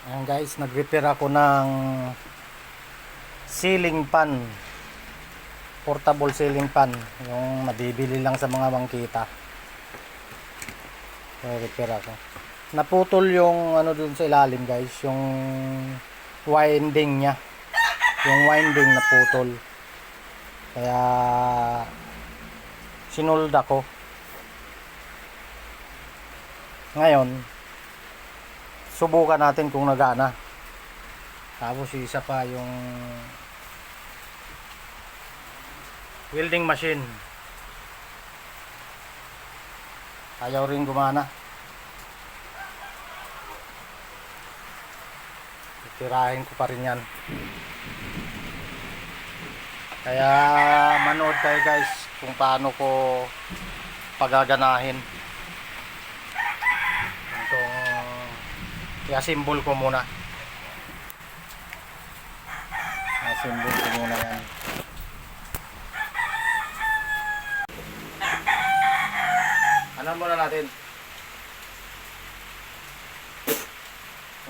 Ayan guys, nag-repair ako ng ceiling fan. Portable ceiling fan. Yung mabibili lang sa mga bangkita. Repair ako. Naputol yung ano dun sa ilalim guys. Yung winding nya. Yung winding naputol. Kaya sinulda ko. Ngayon, subukan natin kung nagana. Tapos isa pa yung welding machine. Ayaw rin gumana. Titirahin ko pa rin yan. Kaya manood kayo guys kung paano ko pagaganahin. I-assemble ko muna. I-assemble ko muna yan. Ano muna natin?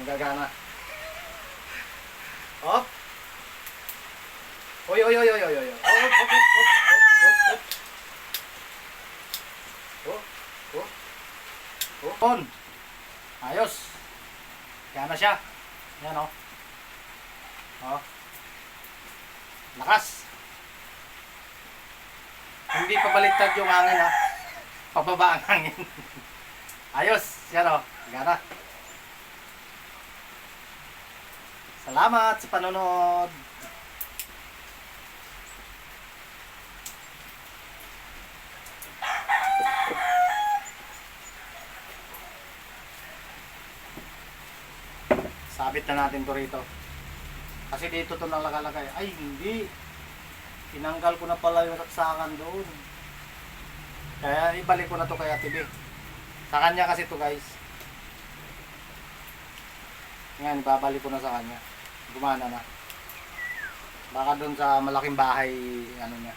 Ang gagana. Oh. Oy oy oy oy oy oy. On. Ayos. Gana siya. Yan o. Oh. Lakas. Hindi pa baliktad yung hangin ha. Pababa ang hangin. Ayos. Yan o. Gana. Salamat sa panonood. Sabit na natin to rito. Kasi dito to nakalagay. Ay hindi. Tinanggal ko na pala yung saksakan doon. Kaya ibalik ko na to kay Ate B. Sa kanya kasi to guys. Ngayon ibabalik ko na sa kanya. Gumana na. Baka doon sa malaking bahay ano niya.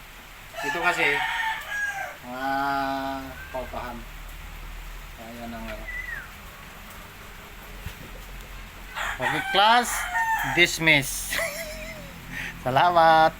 Dito kasi mga paupahan. Kaya na nga. Okay, class, dismiss. Salamat.